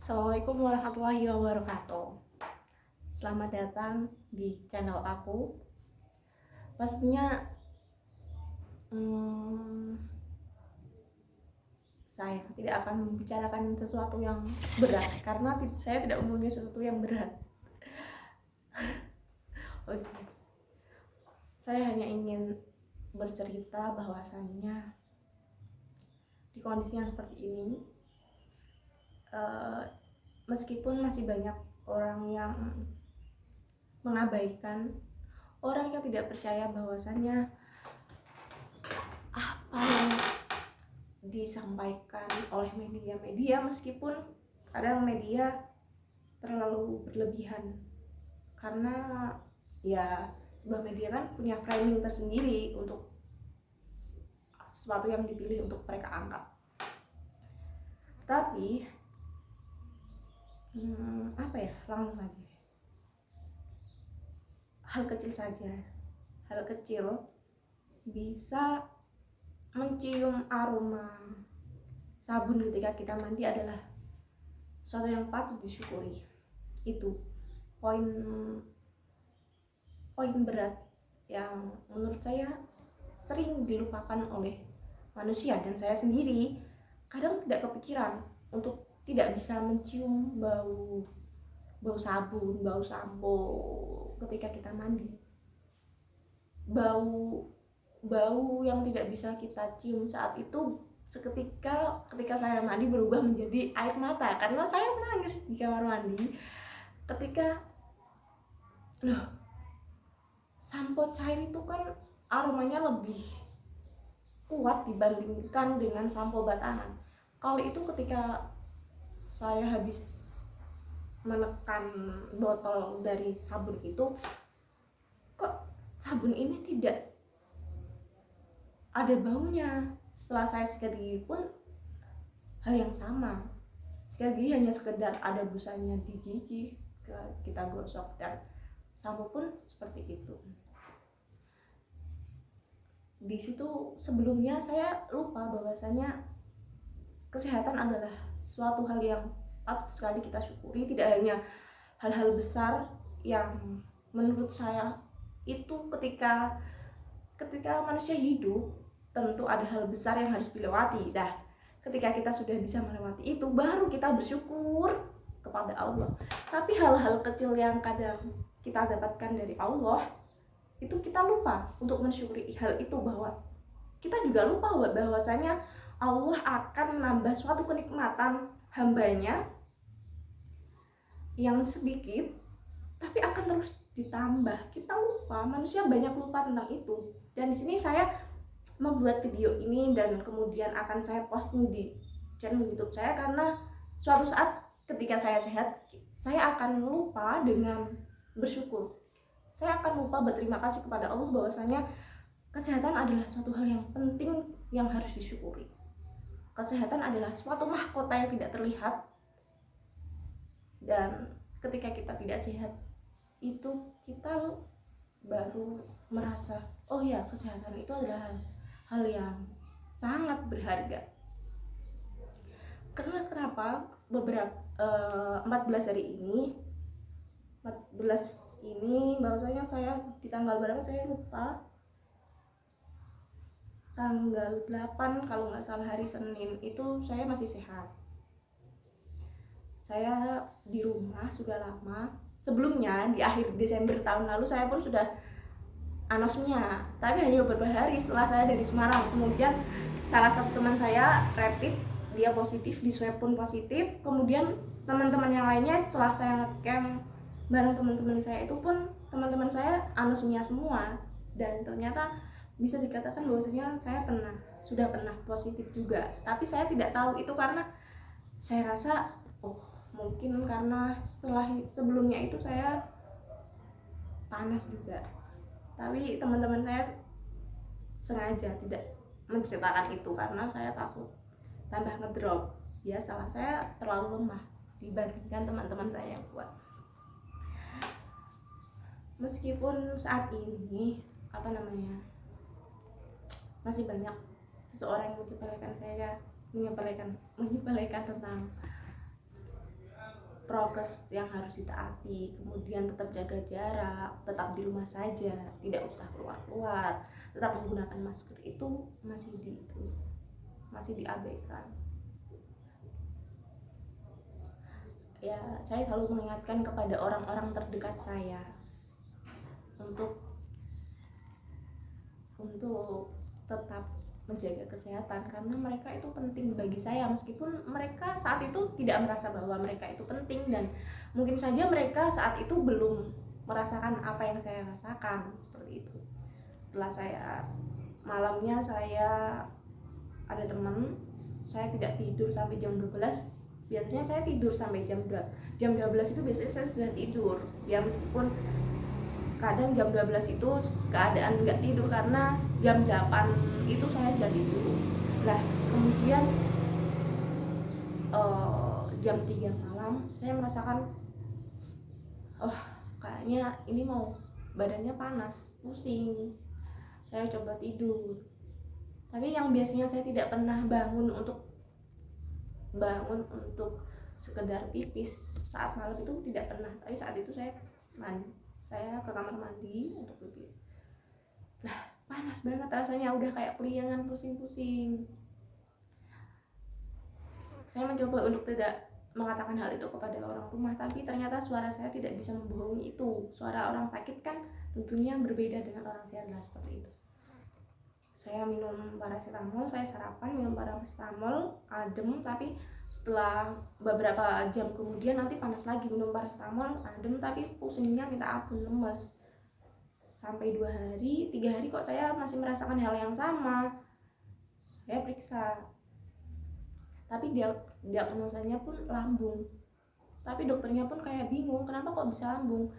Assalamualaikum warahmatullahi wabarakatuh. Selamat datang di channel aku. Pastinya saya tidak akan membicarakan sesuatu yang berat karena saya tidak mempunyai sesuatu yang berat. Oke. Saya hanya ingin bercerita bahwasannya di kondisi yang seperti ini, meskipun masih banyak orang yang mengabaikan, orang yang tidak percaya bahwasannya apa yang disampaikan oleh media, meskipun kadang media terlalu berlebihan, karena ya sebuah media kan punya framing tersendiri untuk sesuatu yang dipilih untuk mereka angkat. Tapi langsung saja, hal kecil saja, hal kecil bisa mencium aroma sabun ketika kita mandi adalah sesuatu yang patut disyukuri. Itu poin berat yang menurut saya sering dilupakan oleh manusia, dan saya sendiri kadang tidak kepikiran untuk tidak bisa mencium bau sabun, bau sampo ketika kita mandi. Bau yang tidak bisa kita cium saat itu ketika saya mandi berubah menjadi air mata, karena saya menangis di kamar mandi ketika sampo cair itu kan aromanya lebih kuat dibandingkan dengan sampo batangan. Kalau itu ketika saya habis menekan botol dari sabun itu, kok sabun ini tidak ada baunya. Setelah saya sikat gigi pun hal yang sama, sikat gigi hanya sekedar ada busanya di gigi kita gosok, dan sampo pun seperti itu. Di situ sebelumnya saya lupa bahwasanya kesehatan adalah suatu hal yang patut sekali kita syukuri. Tidak hanya hal-hal besar yang menurut saya itu ketika manusia hidup tentu ada hal besar yang harus dilewati. Ketika kita sudah bisa melewati itu, baru kita bersyukur kepada Allah. Tapi hal-hal kecil yang kadang kita dapatkan dari Allah, itu kita lupa untuk mensyukuri hal itu, bahwa kita juga lupa bahwasanya Allah akan menambah suatu kenikmatan hambanya yang sedikit, tapi akan terus ditambah. Kita lupa, manusia banyak lupa tentang itu. Dan di sini saya membuat video ini dan kemudian akan saya posting di channel YouTube saya, karena suatu saat ketika saya sehat, saya akan lupa dengan bersyukur. Saya akan lupa berterima kasih kepada Allah bahwasanya kesehatan adalah suatu hal yang penting yang harus disyukuri. Kesehatan adalah suatu mahkota yang tidak terlihat, dan ketika kita tidak sehat itu kita baru merasa, oh ya, kesehatan itu adalah hal yang sangat berharga. Karena kenapa beberapa 14 ini bahwasanya saya di tanggal berapa saya lupa, tanggal 8 kalau nggak salah, hari Senin itu saya masih sehat. Saya di rumah sudah lama. Sebelumnya di akhir Desember tahun lalu saya pun sudah anosmia, tapi hanya beberapa hari setelah saya dari Semarang. Kemudian salah satu teman saya rapid, dia positif, di swab pun positif. Kemudian teman-teman yang lainnya setelah saya ngecamp bareng teman-teman saya itu pun teman-teman saya anosmia semua, dan ternyata bisa dikatakan bahwasanya saya sudah pernah positif juga. Tapi saya tidak tahu itu, karena saya rasa mungkin karena sebelumnya itu saya panas juga. Tapi teman-teman saya sengaja tidak menceritakan itu karena saya takut tambah ngedrop. Biasalah, saya terlalu lemah dibandingkan teman-teman saya yang kuat. Meskipun saat ini masih banyak seseorang yang menyepelekan saya, menyepelekan tentang prokes yang harus ditaati, kemudian tetap jaga jarak, tetap di rumah saja, tidak usah keluar-keluar, tetap menggunakan masker, itu masih diabaikan. Ya, saya selalu mengingatkan kepada orang-orang terdekat saya untuk tetap menjaga kesehatan, karena mereka itu penting bagi saya, meskipun mereka saat itu tidak merasa bahwa mereka itu penting, dan mungkin saja mereka saat itu belum merasakan apa yang saya rasakan, seperti itu. Setelah malamnya saya ada teman, saya tidak tidur sampai jam 12. Biasanya saya tidur sampai jam 12 itu biasanya saya sudah tidur. Ya meskipun kadang jam 12 itu keadaan nggak tidur, karena jam 8 itu saya sudah tidur. Lah kemudian jam 3 malam saya merasakan kayaknya ini mau badannya panas, pusing. Saya coba tidur, tapi yang biasanya saya tidak pernah bangun untuk sekedar pipis saat malam itu tidak pernah, tapi saat itu saya ke kamar mandi untuk pipis. Lah panas banget rasanya, udah kayak keliangan, pusing-pusing. Saya mencoba untuk tidak mengatakan hal itu kepada orang rumah, tapi ternyata suara saya tidak bisa membohongi itu. Suara orang sakit kan tentunya berbeda dengan orang sehat, seperti itu. Saya minum paracetamol, saya sarapan minum paracetamol, adem, tapi setelah beberapa jam kemudian nanti panas lagi, minum paracetamol, adem, tapi pusingnya minta ampun, lemes. Sampai 2 hari, 3 hari kok saya masih merasakan hal yang sama. Saya periksa, tapi diagnosanya pun lambung. Tapi dokternya pun kayak bingung, kenapa kok bisa lambung?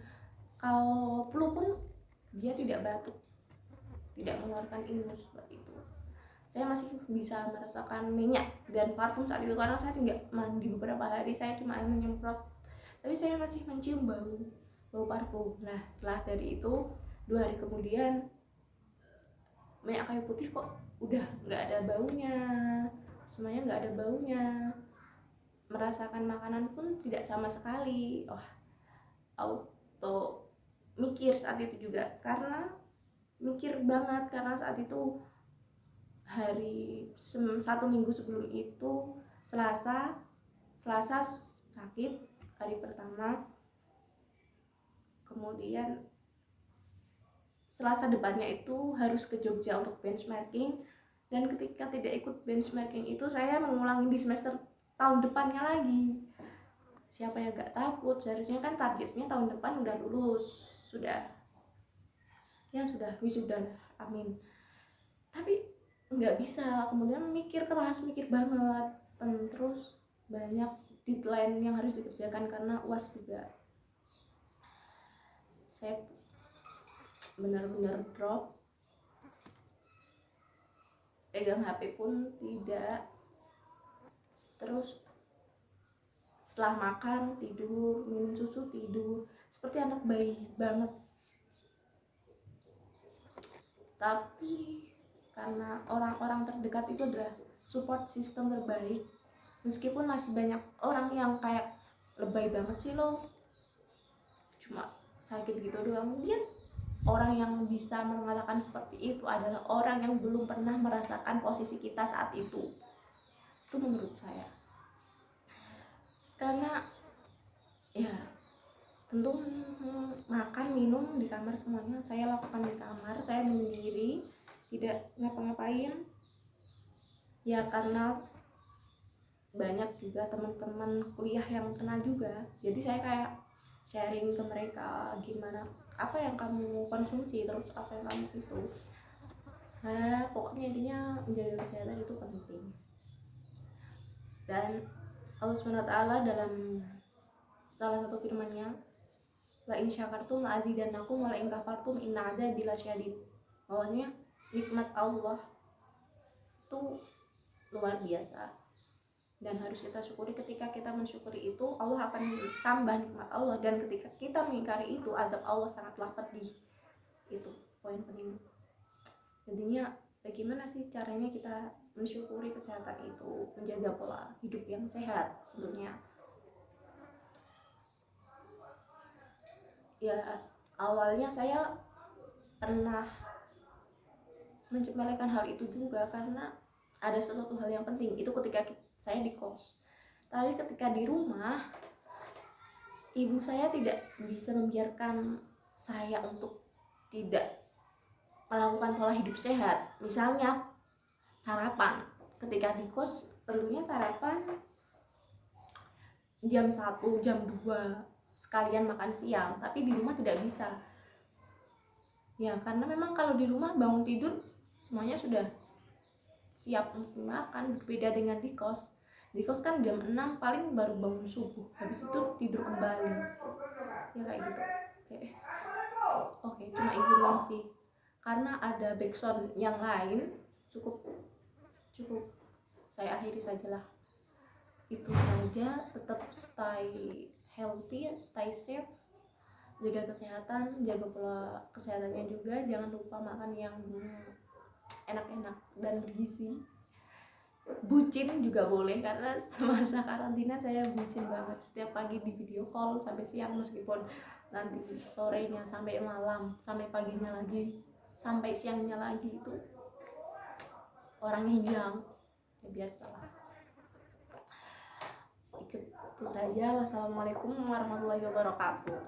Kalau flu pun dia tidak batuk, tidak mengeluarkan ingus, seperti itu. Saya masih bisa merasakan minyak dan parfum saat itu, karena saya tidak mandi beberapa hari, saya cuma menyemprot, tapi saya masih mencium bau parfum. Nah setelah dari itu 2 hari kemudian, minyak kayu putih kok udah nggak ada baunya, semuanya nggak ada baunya, merasakan makanan pun tidak sama sekali. Auto mikir saat itu juga, karena mikir banget, karena saat itu hari 1 minggu sebelum itu Selasa sakit hari pertama, kemudian Selasa depannya itu harus ke Jogja untuk benchmarking, dan ketika tidak ikut benchmarking itu saya mengulangi di semester tahun depannya lagi. Siapa yang gak takut? Seharusnya kan targetnya tahun depan udah lulus, sudah wisuda, amin. Tapi nggak bisa, kemudian mikir keras, mikir banget, terus banyak deadline yang harus dikerjakan karena UAS juga. Saya benar-benar drop, pegang HP pun tidak, terus setelah makan tidur, minum susu tidur, seperti anak bayi banget. Tapi karena orang-orang terdekat itu adalah support system terbaik, meskipun masih banyak orang yang kayak lebay banget sih lo, cuma sakit gitu doang. Mungkin orang yang bisa mengatakan seperti itu adalah orang yang belum pernah merasakan posisi kita saat itu menurut saya. Karena ya tentu makan minum di kamar semuanya saya lakukan di kamar, saya menyendiri, tidak ngapa-ngapain ya, karena banyak juga teman-teman kuliah yang kena juga, jadi saya kayak sharing ke mereka, gimana, apa yang kamu konsumsi, terus apa yang kamu itu. Nah pokoknya intinya menjaga kesehatan itu penting. Dan Allah SWT dalam salah satu firman-Nya, la in syakartum la azidannakum wa la in kafartum inna adzabi lasyadid. Bahwasanya nikmat Allah itu luar biasa dan harus kita syukuri. Ketika kita mensyukuri itu, Allah akan tambah nikmat Allah, dan ketika kita mengingkari itu, azab Allah sangatlah pedih. Itu poin penting. Jadinya bagaimana sih caranya kita mensyukuri kesehatan itu, menjaga pola hidup yang sehat tentunya. Ya awalnya saya pernah menyepelekan hal itu juga, karena ada sesuatu hal yang penting itu ketika saya di kos. Tapi ketika di rumah, ibu saya tidak bisa membiarkan saya untuk tidak melakukan pola hidup sehat. Misalnya sarapan, ketika di kos tentunya sarapan jam 1, jam 2 sekalian makan siang, tapi di rumah tidak bisa. Ya karena memang kalau di rumah bangun tidur semuanya sudah siap untuk makan, berbeda dengan di kos. Di kos kan jam 6 paling baru bangun subuh, habis itu tidur kembali. Ya kayak gitu. Oke, cuma itu doang sih. Karena ada backsound yang lain, cukup saya akhiri sajalah. Itu saja, tetap stay healthy, stay safe, jaga kesehatan, jaga pola kesehatannya juga. Jangan lupa makan yang enak-enak dan bergizi. Bucin juga boleh, karena semasa karantina saya bucin banget, setiap pagi di video call sampai siang, meskipun nanti sorenya sampai malam, sampai paginya lagi, sampai siangnya lagi, itu orangnya hilang. Ya biasalah. Itu saja. Wassalamualaikum warahmatullahi wabarakatuh.